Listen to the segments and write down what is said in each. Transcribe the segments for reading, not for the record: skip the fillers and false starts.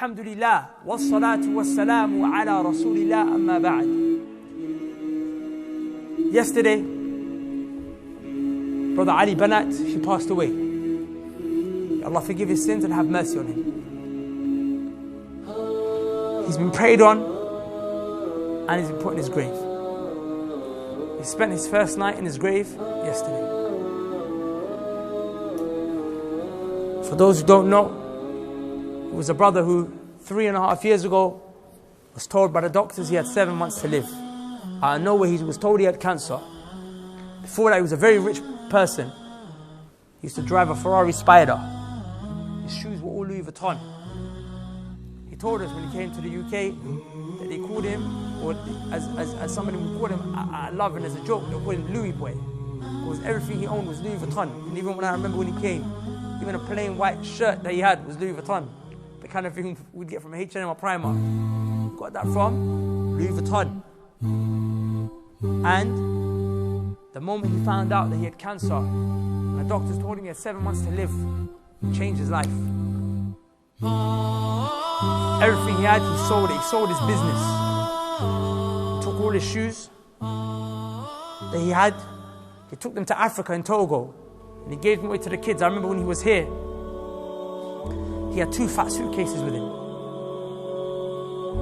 Alhamdulillah, wassalatu wassalamu ala rasulillah, amma ba'd. Yesterday, Brother Ali Banat, he passed away. Allah forgive his sins and have mercy on him. He's been prayed on and he's been put in his grave. He spent his first night in his grave yesterday. For those who don't know, he was a brother who 3.5 years ago was told by the doctors he had 7 months to live. Out of nowhere, he was told he had cancer. Before that, he was a very rich person. He used to drive a Ferrari Spider. His shoes were all Louis Vuitton. He told us when he came to the UK that they called him, or as somebody would call him, I love and as a joke, they would call him Louis Boy. Because everything he owned was Louis Vuitton. And even when I remember when he came, even a plain white shirt that he had was Louis Vuitton. The kind of thing we'd get from H&M or Primark. Got that from Louis Vuitton. And the moment he found out that he had cancer, and the doctors told him he had 7 months to live, it changed his life. Everything he had, he sold it. He sold his business. Took all his shoes that he had. He took them to Africa in Togo. And he gave them away to the kids. I remember when he was here, he had 2 fat suitcases with him.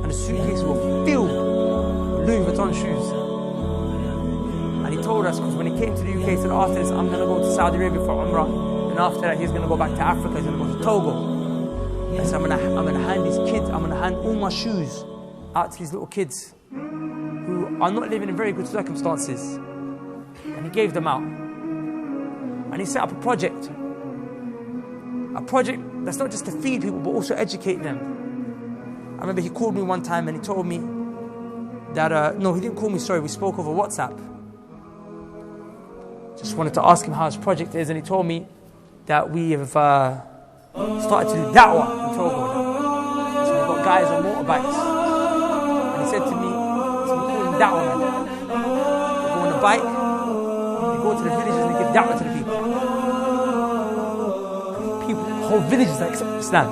And the suitcases were filled with Louis Vuitton shoes. And he told us, because when he came to the UK, he said, after this, I'm going to go to Saudi Arabia for Umrah. And after that, he's going to go back to Africa. He's going to go to Togo. I said, I'm going to hand these kids, I'm going to hand all my shoes out to these little kids who are not living in very good circumstances. And he gave them out. And he set up a project that's not just to feed people, but also educate them. I remember he called me one time and he told me that, no, he didn't call me, sorry, we spoke over WhatsApp. Just wanted to ask him how his project is, and he told me that we have started to do Dawah in Togo now. So we've got guys on motorbikes. And he said to me, so we call him Dawah Man. They go on a bike, they go to the villages and they give Dawah to the people. Whole villages that accept Islam.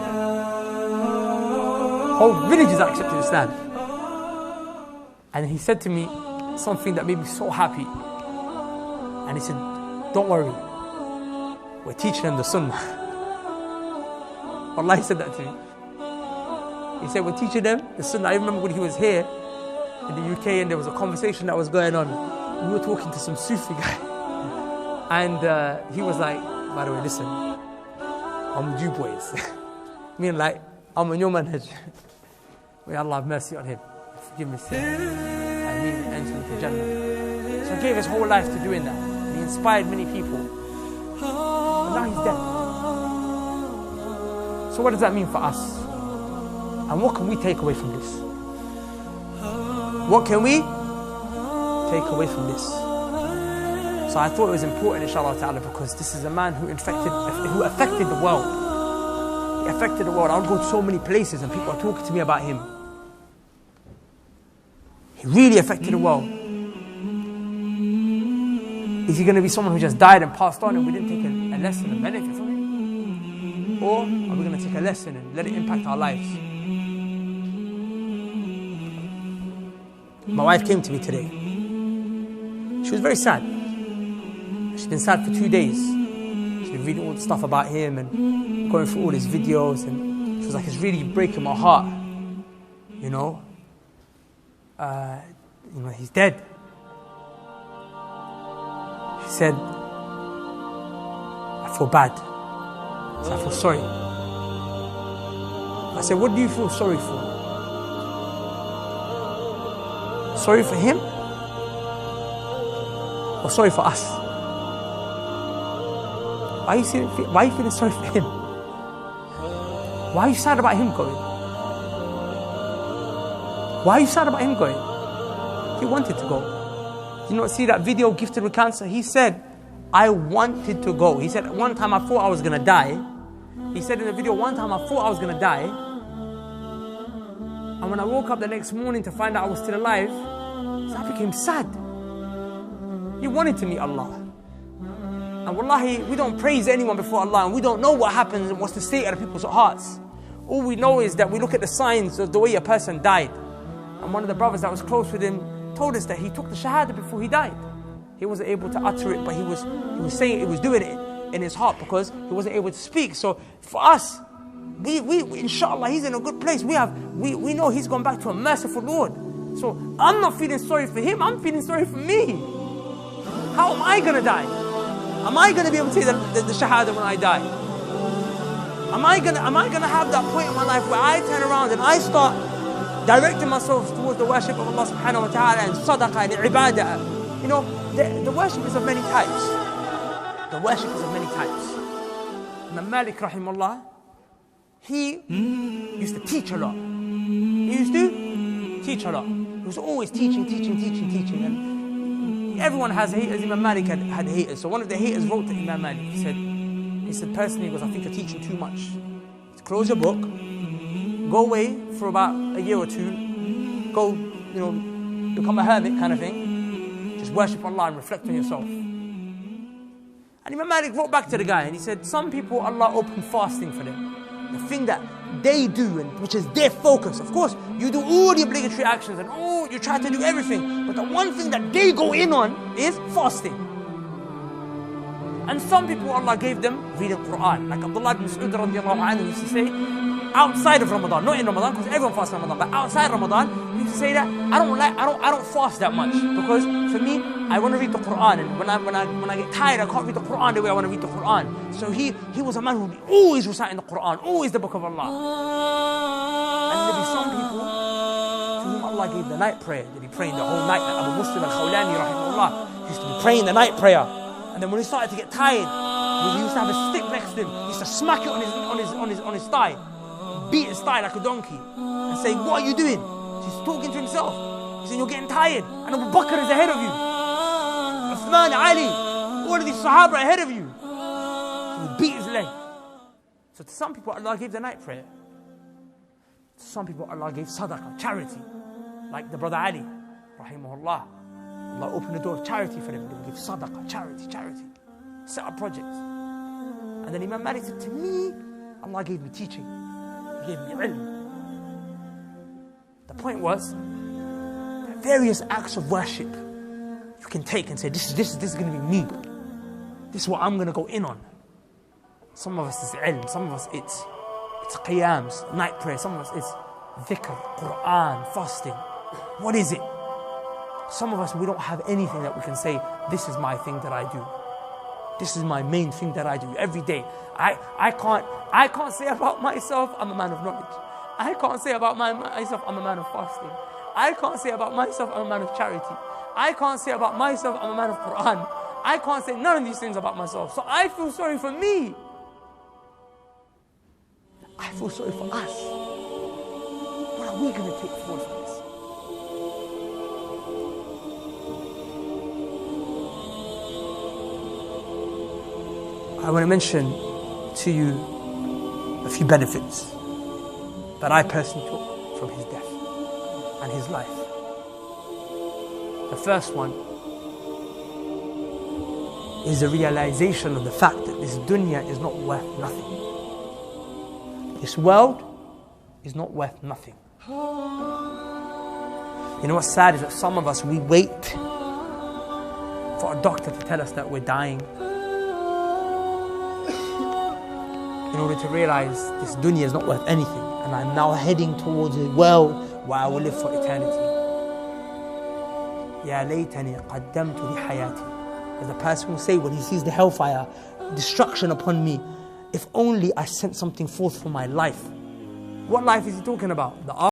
Whole villages that accepted Islam. And he said to me something that made me so happy. And he said, don't worry, we're teaching them the Sunnah. Allah, he said that to me. He said, we're teaching them the Sunnah. I remember when he was here in the UK and there was a conversation that was going on. We were talking to some Sufi guy. And he was like, by the way, listen, I'm with you boys. Meaning like, I'm on your manhaj. May Allah have mercy on him. Forgive me sin. And he enter into Jannah. So he gave his whole life to doing that. And he inspired many people. But now he's dead. So what does that mean for us? And what can we take away from this? What can we take away from this? So I thought it was important, inshallah ta'ala, because this is a man who affected the world. He affected the world. I would go to so many places and people are talking to me about him. He really affected the world. Is he going to be someone who just died and passed on and we didn't take a lesson and benefit from him? Or are we going to take a lesson and let it impact our lives? My wife came to me today. She was very sad. She's been sad for 2 days. She's been reading all the stuff about him and going through all his videos, and she was like, it's really breaking my heart. You know, he's dead. She said, I feel bad. I said, I feel sorry. I said, what do you feel sorry for? Sorry for him? Or sorry for us? Why are you feeling sorry for him? Why are you sad about him going? Why are you sad about him going? He wanted to go. You know, see that video, Gifted with Cancer? He said, I wanted to go. He said, one time I thought I was going to die. He said in the video, one time I thought I was going to die. And when I woke up the next morning to find out I was still alive, I became sad. He wanted to meet Allah. And wallahi, we don't praise anyone before Allah, and we don't know what happens and what's the state of the people's hearts. All we know is that we look at the signs of the way a person died. And one of the brothers that was close with him told us that he took the shahada before he died. He wasn't able to utter it, but he was saying it, was doing it in his heart because he wasn't able to speak. So for us, we inshallah, he's in a good place. We know he's gone back to a merciful Lord. So I'm not feeling sorry for him, I'm feeling sorry for me. How am I going to die? Am I going to be able to say the shahada when I die? Am I going to have that point in my life where I turn around and I start directing myself towards the worship of Allah subhanahu wa ta'ala and sadaqah and ibadah? You know, the worship is of many types. The worship is of many types. Imam Malik rahimahullah, he used to teach a lot. He used to teach a lot. He was always teaching. And everyone has haters. Imam Malik had haters. So one of the haters wrote to Imam Malik. He said personally, I think you're teaching too much. So close your book, go away for about a year or two, go, become a hermit kind of thing. Just worship Allah and reflect on yourself. And Imam Malik wrote back to the guy and he said, some people, Allah opened fasting for them. The thing that they do, and which is their focus. Of course, you do all the obligatory actions and you try to do everything. But the one thing that they go in on is fasting. And some people, Allah gave them reading Quran. Like Abdullah ibn Mas'ud radiallahu anhu used to say, outside of Ramadan, not in Ramadan, because everyone fasts in Ramadan, but outside Ramadan, he used to say that I don't fast that much, because for me, I want to read the Quran, and when I get tired, I can't read the Quran the way I want to read the Quran. So he was a man who would be always reciting the Quran, always the book of Allah. And there'll be some people to whom Allah gave the night prayer. They'll be praying the whole night. Like Abu Muslim al-Khawlani rahimahullah used to be praying the night prayer. And then when he started to get tired, he used to have a stick next to him. He used to smack it on his thigh, beat his thigh like a donkey, and say, "What are you doing?" He's talking to himself. He said, "You're getting tired, and Abu Bakr is ahead of you. Uthman, Ali, all of these Sahaba are ahead of you." He would beat his leg. So to some people, Allah gave the night prayer. To some people, Allah gave sadaqah, charity, like the brother Ali, rahimahullah. Allah opened the door of charity for them. They would give sadaqah, charity, set up projects. And then Imam Malik said, to me, Allah gave me teaching. He gave me ilm. The point was, that various acts of worship you can take and say, this is going to be me. This is what I'm going to go in on. Some of us is ilm, some of us it's qiyams, night prayer, some of us it's dhikr, Quran, fasting. What is it? Some of us, we don't have anything that we can say, this is my thing that I do. This is my main thing that I do every day. I can't say about myself, I'm a man of knowledge. I can't say about myself, I'm a man of fasting. I can't say about myself, I'm a man of charity. I can't say about myself, I'm a man of Quran. I can't say none of these things about myself. So I feel sorry for me. I feel sorry for us. What are we going to take forward from this? I want to mention to you a few benefits that I personally took from his death and his life. The first one is the realization of the fact that this dunya is not worth nothing. This world is not worth nothing. You know what's sad is that some of us, we wait for a doctor to tell us that we're dying in order to realize this dunya is not worth anything, and I'm now heading towards a world where I will live for eternity. Ya laytani qaddamtu li hayati. As the person will say when he sees the hellfire, destruction upon me, if only I sent something forth for my life. What life is he talking about? The